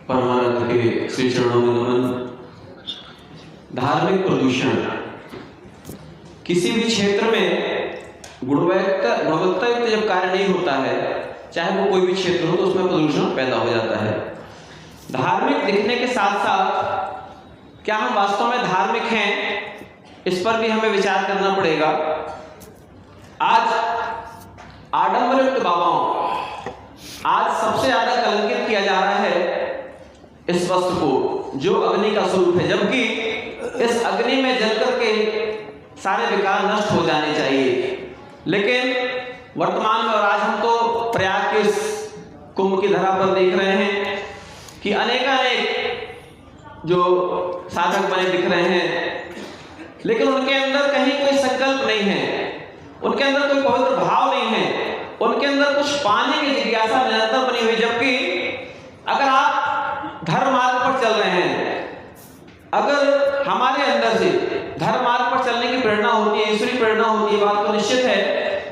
परमानंद के श्री चरणों में नमन। धार्मिक प्रदूषण किसी भी क्षेत्र में गुणवत्तायुक्त जब कार्य नहीं होता है, चाहे वो कोई भी क्षेत्र हो, तो उसमें प्रदूषण पैदा हो जाता है। धार्मिक दिखने के साथ साथ क्या हम वास्तव में धार्मिक हैं, इस पर भी हमें विचार करना पड़ेगा। आज आडंबरयुक्त बाबाओं, आज सबसे ज्यादा कलंकित किया जा रहा है इस वस्त्र को जो अग्नि का स्वरूप है, जबकि इस अग्नि में जल करके सारे विकार नष्ट हो जाने चाहिए। लेकिन वर्तमान में और आज हम तो प्रयाग के इस कुंभ की धरा पर देख रहे हैं कि अनेकानेक जो साधक बने दिख रहे हैं, लेकिन उनके अंदर कहीं कोई संकल्प नहीं है, उनके अंदर कोई पवित्र भाव नहीं है, उनके अंदर कुछ पाने की जिज्ञासा निरंतर बनी हुई। जबकि अगर आप धर्म मार्ग पर चल रहे हैं, अगर हमारे अंदर से धर्म मार्ग पर चलने की प्रेरणा होती है, ईश्वरी प्रेरणा होती है, बात तो निश्चित है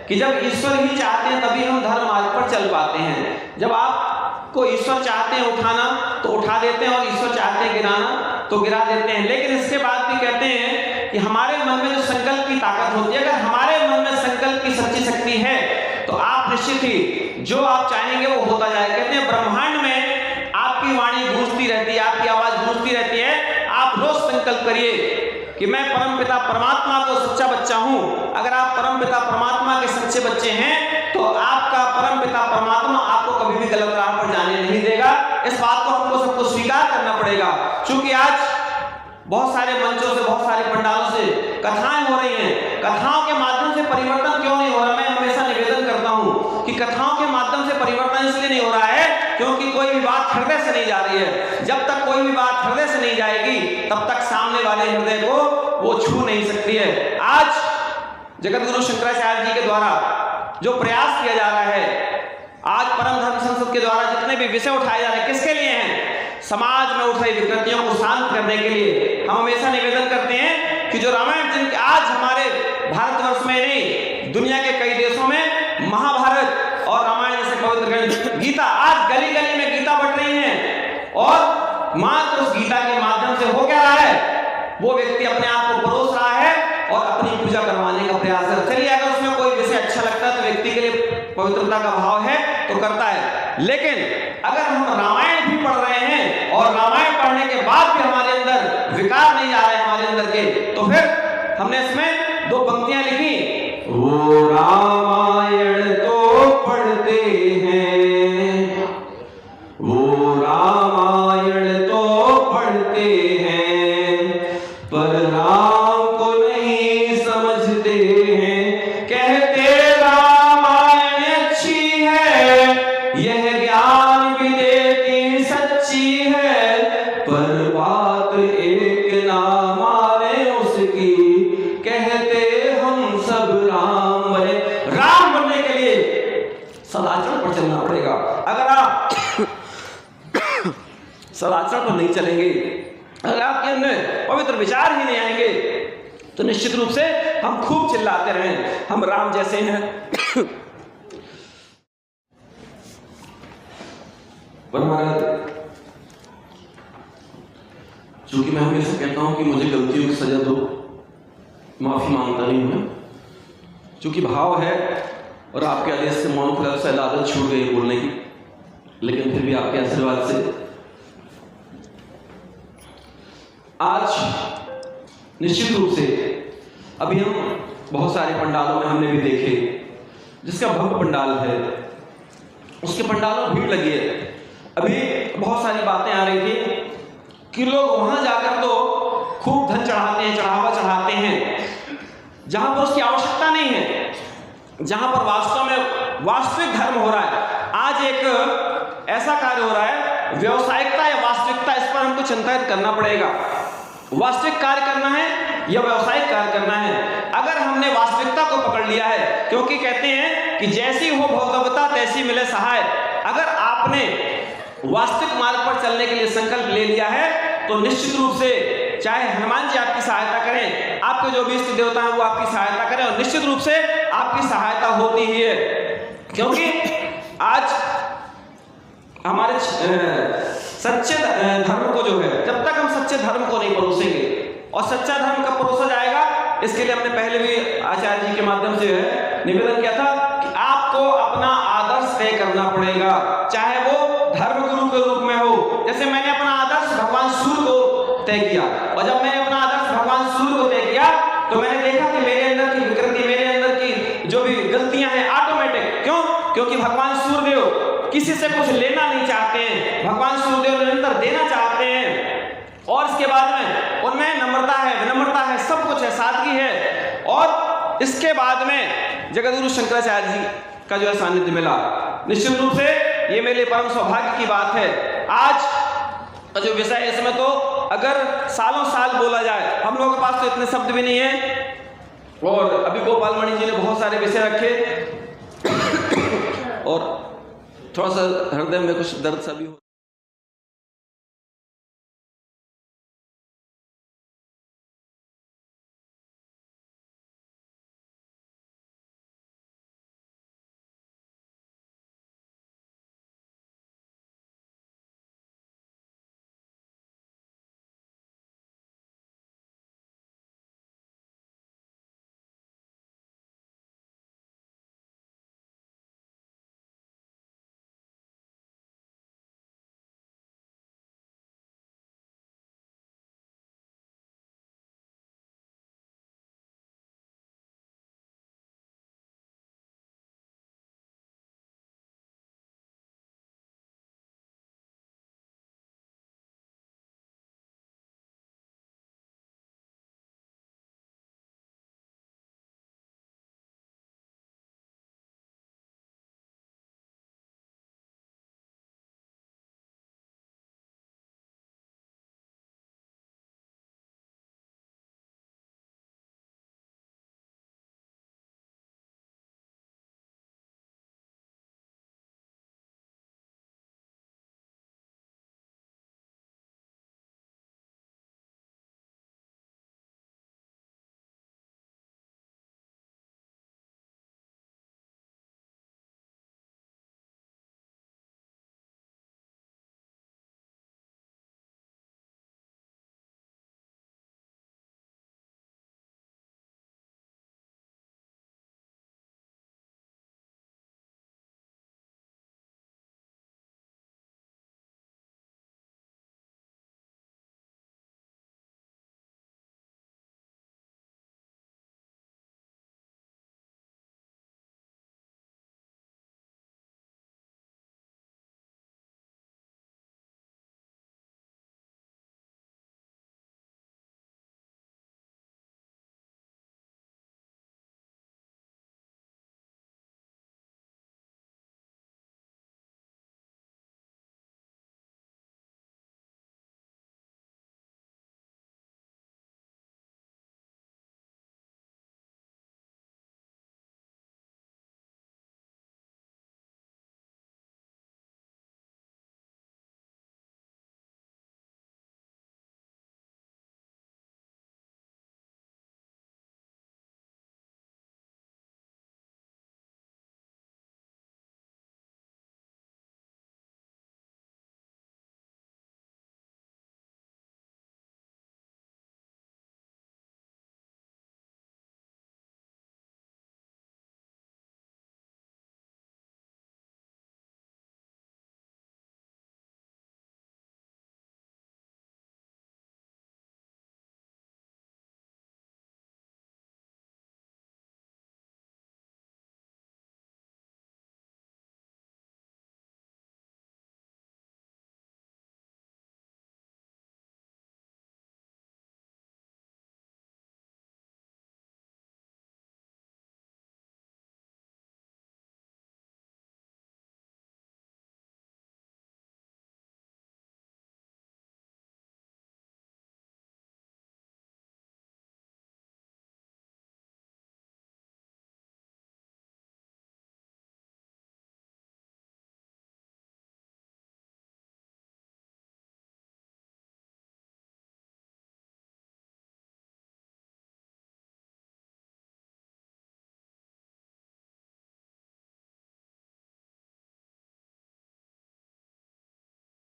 कि जब ईश्वर ही चाहते हैं तभी हम धर्म मार्ग पर चल पाते हैं। जब आपको ईश्वर चाहते हैं उठाना तो उठा देते हैं, और ईश्वर चाहते हैं गिराना तो गिरा देते हैं। लेकिन इसके बाद भी कहते हैं कि हमारे मन में जो संकल्प की ताकत होती है, अगर हमारे मन में संकल्प की सच्ची शक्ति है तो आप निश्चित ही जो आप चाहेंगे वो होता जाए। कहते हैं ब्रह्मांड में आपकी वाणी गूंजती रहती है, आपकी आवाज गूंजती रहती है। आप रोज संकल्प करिए कि मैं परमपिता परमात्मा को सच्चा बच्चा हूं। अगर आप परमपिता परमात्मा के सच्चे बच्चे हैं तो आपका परमपिता परमात्मा आपको कभी भी गलत राह पर जाने नहीं देगा। इस बात को हमको सबको स्वीकार करना पड़ेगा। क्योंकि आज बहुत सारे मंचों से, बहुत सारे पंडालों से कथाएं हो रही हैं, कथाओं के माध्यम से परिवर्तन क्यों नहीं हो रहा? मैं हमेशा निवेदन करता हूं कि कथाओं के माध्यम से परिवर्तन इसलिए नहीं हो रहा है क्योंकि कोई भी बात हृदय से नहीं जा रही है। जब तक कोई भी बात हृदय से नहीं जाएगी तब तक सामने वाले हृदय को वो छू नहीं सकती है। आज जगतगुरु शंकराचार्य जी के द्वारा जो प्रयास किया जा रहा है, आज परम धर्म संसद के द्वारा जितने भी विषय उठाए जा रहे हैं, किसके लिए हैं? समाज में उठ रही विकृतियों को शांत करने के लिए। हम हमेशा निवेदन करते हैं कि जो रामायण, जिनके आज हमारे भारतवर्ष में नहीं, दुनिया के कई देशों में महाभारत और रामायण जैसे पवित्र ग्रंथ, गीता, आज गली गली में गीता बट रही है, और मात्र उस गीता के माध्यम से हो क्या रहा है? वो व्यक्ति अपने आप को परोस रहा है और अपनी पूजा करवाने का प्रयास कर। चलिए, अगर उसमें कोई विषय अच्छा लगता है तो व्यक्ति के लिए पवित्रता का भाव है तो करता है। लेकिन अगर हम रामायण भी पढ़ रहे हैं और रामायण पढ़ने के बाद भी हमारे अंदर विकार नहीं आ रहे हमारे अंदर के, तो फिर हमने इसमें दो पंक्तियां लिखी, वो रामायण तो पढ़ते हैं, वो रामायण तो पढ़ते हैं, पर राम को नहीं समझते हैं। कहते रामायण अच्छी है, यह ज्ञान भी देती सच्ची है, पर बात एक ना माने उसकी, कहते हम सब राम बने। राम बनने के लिए सदाचरण पर चलना पड़ेगा। अगर आप सदाचरण पर नहीं चलेंगे, अगर आपके अंदर पवित्र विचार ही नहीं आएंगे, तो निश्चित रूप से हम खूब चिल्लाते रहें हम राम जैसे हैं। पर महाराज, चूंकि मैं हमेशा कहता हूं कि मुझे गलतियों की सजा दो, माफी मांगता नहीं हूं, चूंकि भाव है और आपके आदेश से मौन खुदा से आदत छूट गई बोलने की, लेकिन फिर भी आपके आशीर्वाद से आज निश्चित रूप से अभी हम बहुत सारे पंडालों में हमने भी देखे, जिसका भव्य पंडाल है उसके पंडालों में भीड़ लगी है। अभी बहुत सारी बातें आ रही थी कि लोग वहां जाकर तो खूब धन चढ़ाते हैं, चढ़ावा चढ़ाते हैं, जहां पर उसकी आवश्यकता नहीं है, जहां पर वास्तव में वास्तविक धर्म हो रहा है। आज एक ऐसा कार्य हो रहा है, व्यावसायिकता या वास्तविकता, इस पर हमको चिंतित करना पड़ेगा। वास्तविक कार्य करना है या व्यावसायिक कार्य करना है? अगर हमने वास्तविकता को पकड़ लिया है, क्योंकि कहते हैं कि जैसी हो भौतिकता तैसी मिले सहाय। अगर आपने वास्तविक मार्ग पर चलने के लिए संकल्प ले लिया है तो निश्चित रूप से चाहे हनुमान जी आपकी सहायता करें, आपके जो भी इष्ट देवता हैं वो आपकी सहायता करें, और निश्चित रूप से आपकी सहायता होती ही है। क्योंकि आज हमारे सच्चे धर्म को जो है, जब तक हम सच्चे धर्म को नहीं परोसेंगे, और सच्चा धर्म कब परोसा जाएगा, इसके लिए हमने पहले भी आचार्य जी के माध्यम से निवेदन किया था कि आपको अपना आदर्श तय करना पड़ेगा, चाहे वो धर्म गुरु के रूप में हो। जैसे मैंने अपना आदर्श भगवान सूर्य को तय किया, और जब मैंने अपना आदर्श भगवान सूर्य को तय किया तो मैंने देखा कि मेरे अंदर की विकृति, मेरे अंदर की जो भी गलतियां हैं ऑटोमेटिक, क्यों? क्योंकि भगवान सूर्यदेव किसी से कुछ लेना नहीं चाहते हैं, भगवान सूर्यदेव निरंतर देना चाहते हैं, और इसके बाद में उनमें नम्रता है, विनम्रता है, सब कुछ है, सादगी है। और इसके बाद में जगतगुरु शंकराचार्य जी का जो है सानिध्य मिला, निश्चित रूप से ये मेरे लिए परम सौभाग्य की बात है। आज का जो विषय है इसमें तो अगर सालों साल बोला जाए, हम लोगों के पास तो इतने शब्द भी नहीं है, और अभी गोपाल मणि जी ने बहुत सारे विषय रखे, और थोड़ा सा हृदय में कुछ दर्द सा भी हो।